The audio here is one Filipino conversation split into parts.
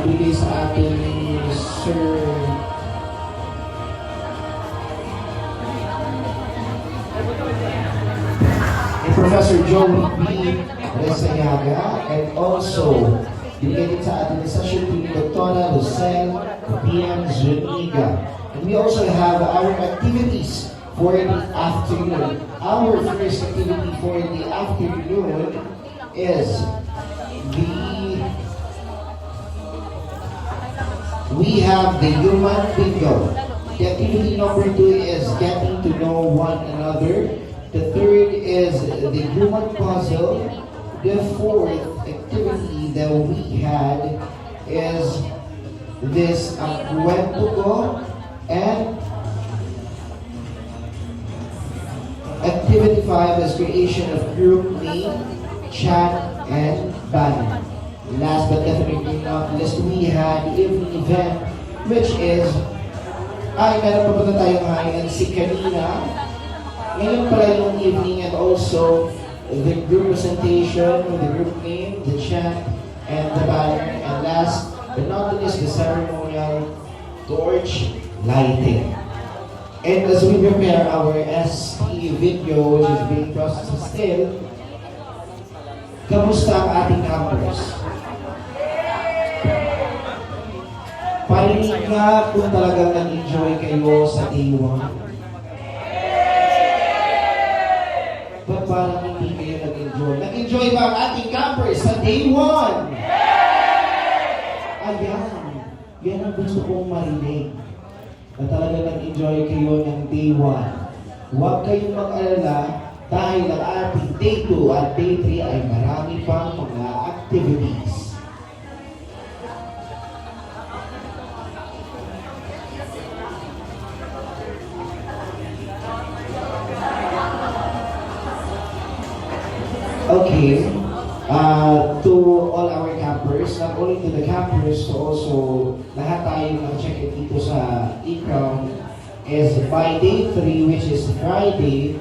ibigay sa ating Sir Professor Joey B. Resayaga, and also ibigay din sa ating Session Team Dr. Lucel PM Zuniga. And we also have our activities for the afternoon. Our first activity for the afternoon is we have the human bingo. The activity number 2 is getting to know one another. The third is the human puzzle. The fourth activity that we had is this Kwento Ko, and activity 5 is creation of group name, chat, and banner. Last but definitely not least, we had the evening event, which is meron pa tayong hayan si kanina. Ngayon pala yung evening, and also the group presentation with the group name, the chat, and the banner. And last but not least, the ceremonial torch lighting. And as we prepare our SE video, which is being processed still, kamusta ang ating campers? Parinig nga kung talagang nag-enjoy kayo sa day 1. Ba't parang hindi kayo nag-enjoy? Nag-enjoy ba ang ating campers sa day 1? Ayan. Yan ang gusto kong marinig. Na talagang nag-enjoy kayo ng day 1. Huwag kayong mag-alala dahil ang ating day 2 at day 3 ay marami pang mga activities. Okay, to all our campers, not only to the campers, to also lahat tayo nag-check-in dito sa e-crown is by day 3, which is Friday,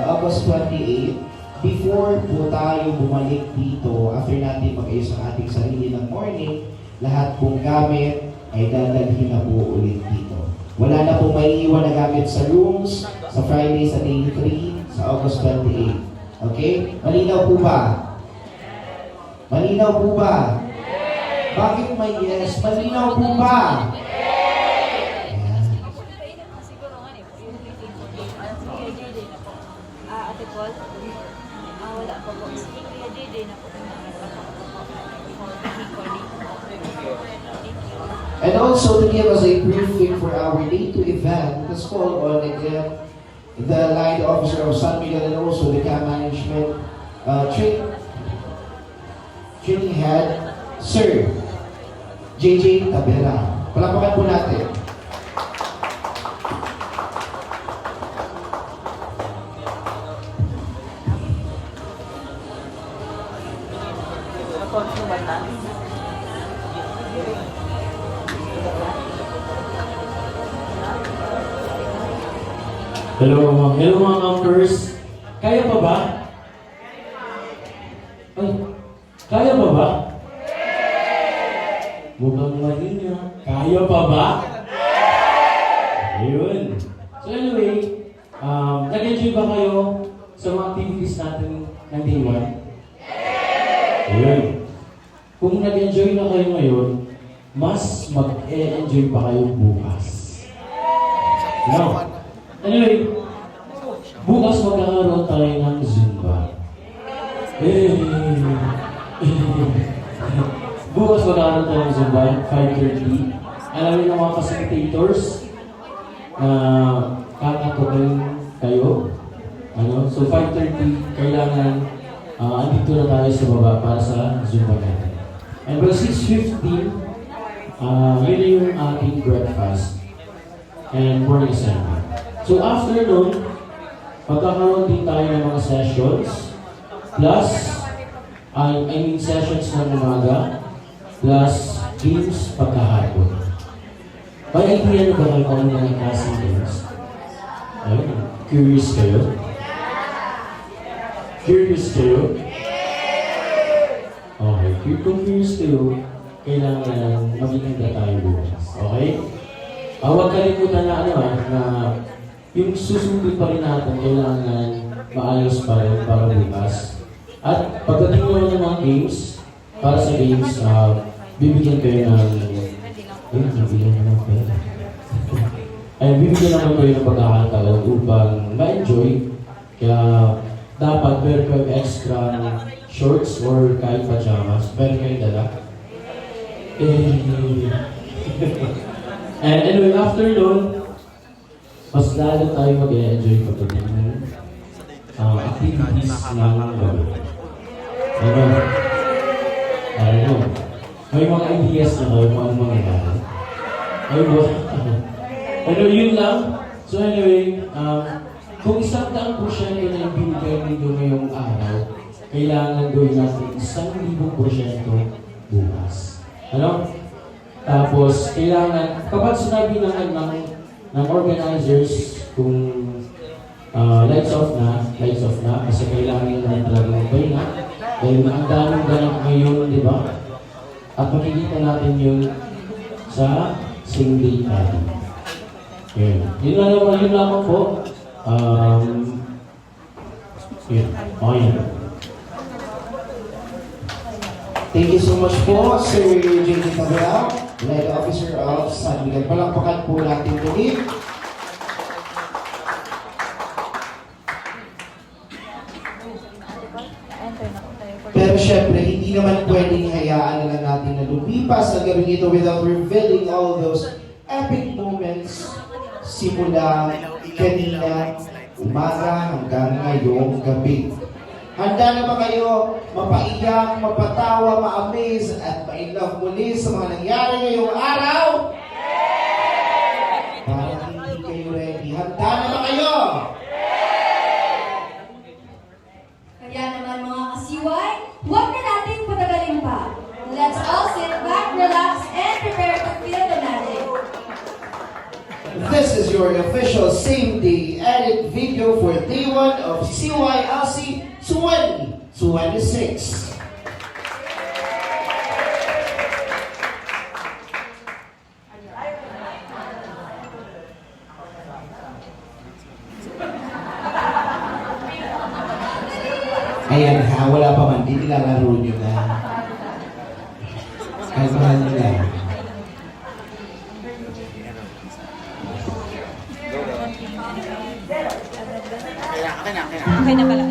August 28, before po tayo bumalik dito, after natin mag-ayos ang ating sarili ng morning, lahat pong gamit ay dadalhin na po ulit dito. Wala na po may iwan na gamit sa rooms, sa Friday, sa day 3, sa August 28. Okay? Malinaw po ba? Malinaw po ba? Bakit may yes? Malinaw po ba? Ate Paul? Wala pa po. Sige, Kuya JJ na po. And also to give us a briefing for our day 2 event, let's call on again the line officer of San Miguel and also the camp management training head, Sir JJ Tabera. Palapakan po natin. Hello mga campers. Kaya pa ba? Ay, kaya pa ba? Mukhang malina. Kaya pa ba? Ayun. So anyway, nag-enjoy ba kayo sa mga activities natin ng day 1? Ayun. Kung nag-enjoy na kayo ngayon, mas mag-enjoy pa kayo bukas. No? Anyway, bukas magkakaroon tayo ng Zumba. Bukas magkakaroon tayo ng Zumba, 5:30. Alam niyo ng mga facilitators na kakatukin kayo. So 5:30, kailangan andito na tayo sa baba para sa Zumba natin. And by 6:15, yun yung ating breakfast and morning assembly. So after nun, magkakaroon din tayo ng mga sessions, plus, sessions ng umaga, plus games pagkahapon. May idea na ba kayo kung mga klaseng games? Ayun, curious kayo? Curious kayo? Okay, kung curious kayo, kailangan maging handa tayo bukas. Okay? Huwag kalimutan na na yung susundin pa rin natin, kailangan maayos pa rin para bukas. At pagdating naman ng mga games, para sa games, bibigyan kayo ng... bibigyan naman kayo. Bibigyan naman kayo ng pagkakataon upang ma-enjoy. Kaya dapat meron kayong extra shorts or kahit pajamas. Meron kayong dala. And anyway, after nun, mas lalo tayo mag-enjoy pagdating ng activities ng gabi. Ano? May mga ideas na kayo kung ano mangyayari. Pero yun lang. So anyway, kung 100% na yung binigay nito ngayong araw, kailangan gawin natin 1,000% bukas. Ano? Tapos, kailangan, kapag sinabi ng organizers kung lights off na, kasi kailangan nila talaga magpahinga. Dahil ang daming ganap ngayon, di ba? At makikita natin yun sa same day natin. Yun lamang po. Yun. Okay. Thank you so much po, Sir J.J. Cabral, Lead Officer of San Miguel. Palakpakan po natin ulit. Pero syempre, hindi naman pwedeng hayaan na lang natin na lumipas ang gabi ito without revealing all those epic moments simula kanina, umaga hanggang ngayong gabi. Handa na ba kayo mapaiyak, mapatawa, ma-amaze at ma-inlove muli sa mga nangyari ngayong araw? Parang hindi kayo ready. Handa na ba kayo? Kaya naman mga kasiway, huwag na natin patagalin pa. Let's all sit back, relax, and prepare to feel the magic. This is your official same-day edit video for day 1 of CYLC 2026. Ayan ha, wala pa man, di nilalaro nyo na. Kahit mahal nyo lang. Okay na pala.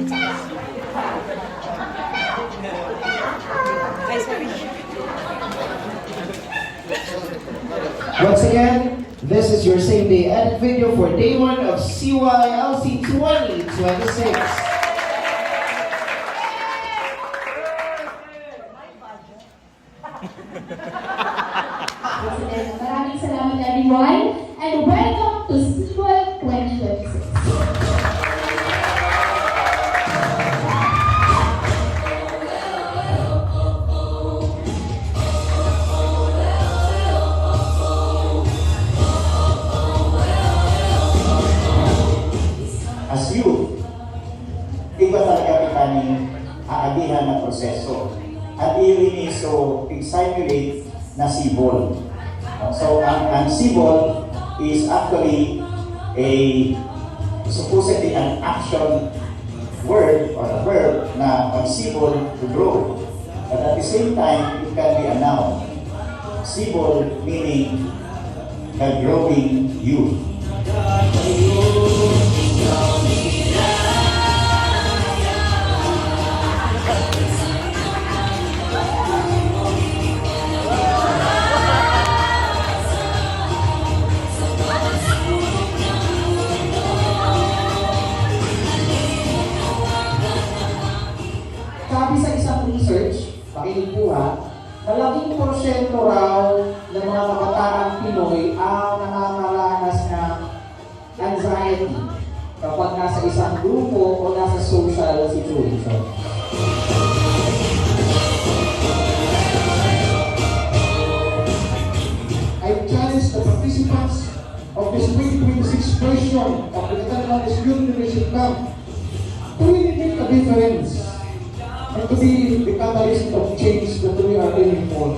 Ay, sorry. Once again, this is your same-day edit video for day 1 of CYLC 2026. Maraming salamat everyone and welcome to CY 2026. As youth, iba talaga kita ni aagihan na proseso. At iyon is so excited na sibol. So, ang sibol is actually supposedly an action word or a verb na pagsibol to grow. But at the same time, it can be a noun. Sibol meaning the growing youth. Sabi sa isang research, pakinig po ha, malaking porsyento raw ng mga kabataang Pinoy ang nakakaranas ng anxiety kapag nasa isang grupo o nasa social situation. I challenge the participants of this 2026 version of the Catalan Youth Leadership Camp to really make a difference and to be the catalyst of change that we are aiming for.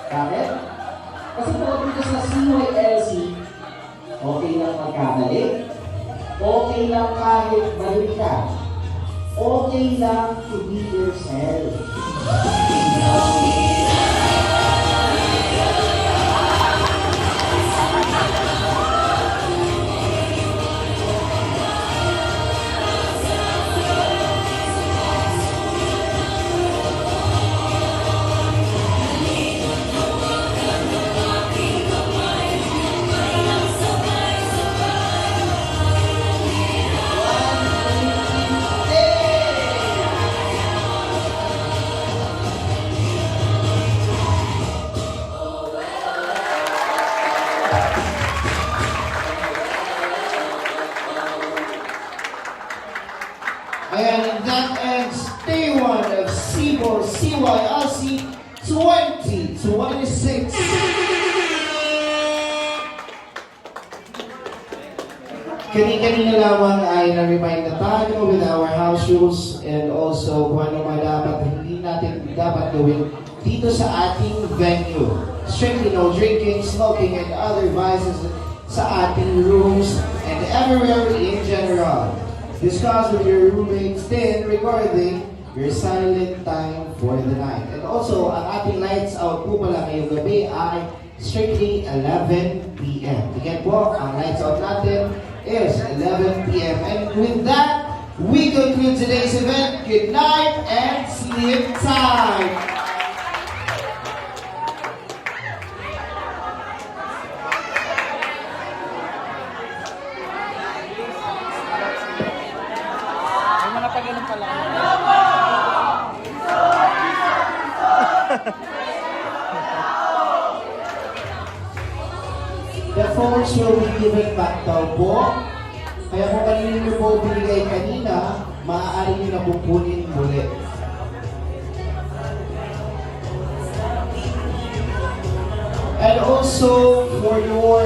Bakit? Kasi po dito sa CYLC, okay lang magkamali, okay lang kahit mali ka, okay lang to be yourself. And that ends day one of Sibol CYLC 2026. Kani-kanina lamang ay na-remind na tayo with our house rules and also kung ano mga dapat hindi natin dapat gawin dito sa ating venue. Strictly no drinking, smoking, and other vices sa ating rooms and everywhere in general. Discuss with your roommates then regarding your silent time for the night. And also, ang ating lights out po pala ngayong gabi ay strictly 11 p.m. Again po, ang lights out natin is 11 p.m. And with that, we conclude today's event. Good night and sleep time. The phones will be given back daw po. Kaya kung kanino nyo po binigay kanina, maaari nyo na pupunin muli. And also, for your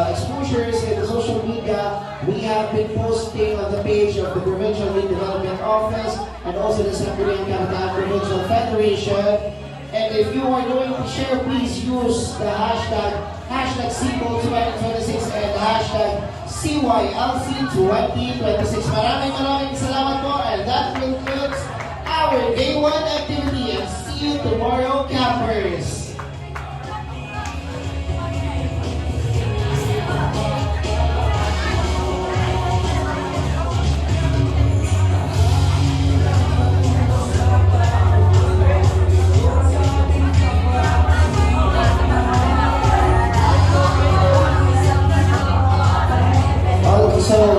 exposures in the social media, we have been posting on the page of the Provincial Youth Development Office and also the Sangguniang Kabataan Provincial Federation. And if you are going to share, please use the hashtag #Sibol2026 and #CYLC2026. Maraming salamat po, and that concludes our day one activity. And see you tomorrow, campers. So,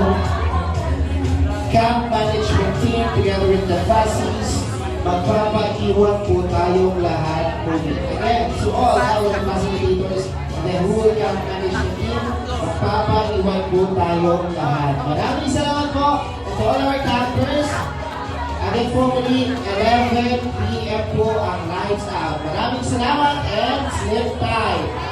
camp management team together with the FASIs, magpapaiwan po tayong lahat muli. Again, to all our facilitators and the whole camp management team, magpapaiwan po tayong lahat. Maraming salamat po, and to all our campers, again po muli, 11 p.m. po ang lights out. Maraming salamat and sleep tight.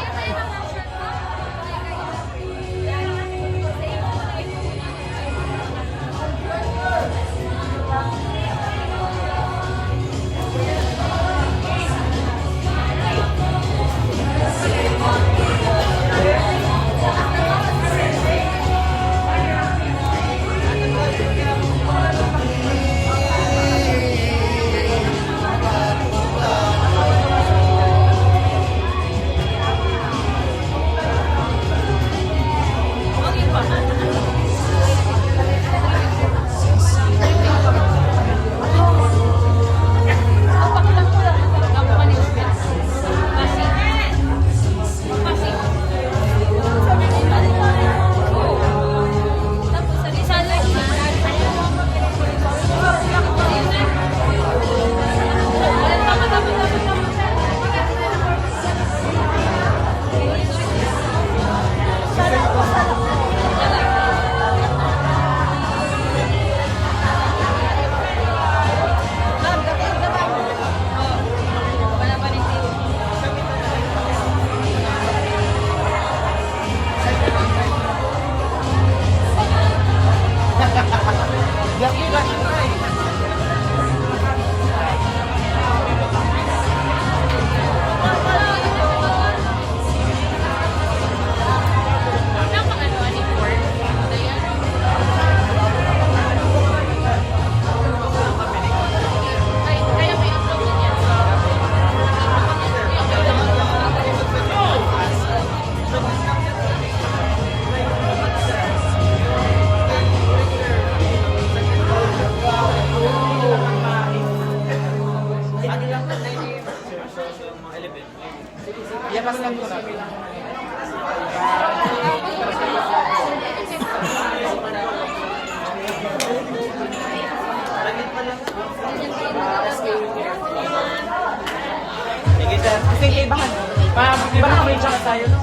tayo, no?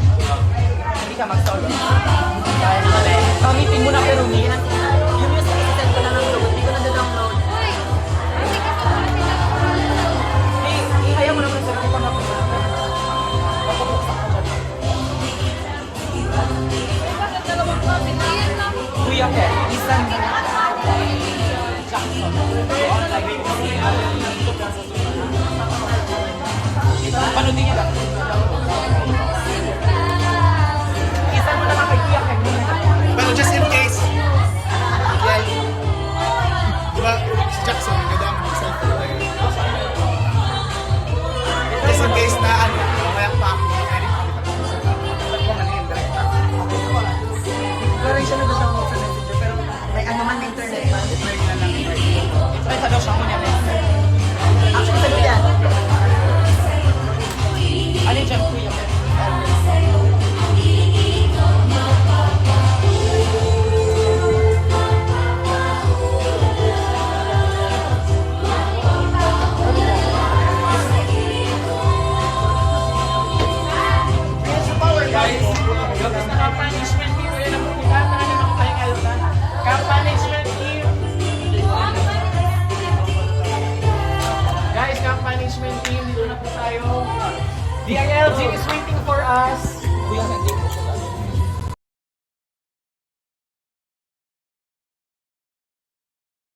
Hindi ka mag-solo. Kaya naman eh. Gamitin mo na pero hindi. Yung music, isend ko na ng load. Hindi ko na download. Ihaya mo naman sa ko na po. Kuya Ke, isang Jackson. Panoodin niyo lang. Isang mo naman kay Kuya Ke. Pero just in case, well, di ba, si Jackson, ganda ang cellphone na yun. Just in case na ano, kaya pa ako edit Pero siya nag-download sa messenger, pero may ano man internet man. Ay, sa daw siya mo niya. Actually, sa'yo yan. Alin dyan, Kuya Ke? Guys, yung na punishment dito yan ang pupuntahan na naman tayong alta. Ka-punishment team. Guys, ka-punishment team, dito na po tayo. The ILG is waiting for us. Kuya,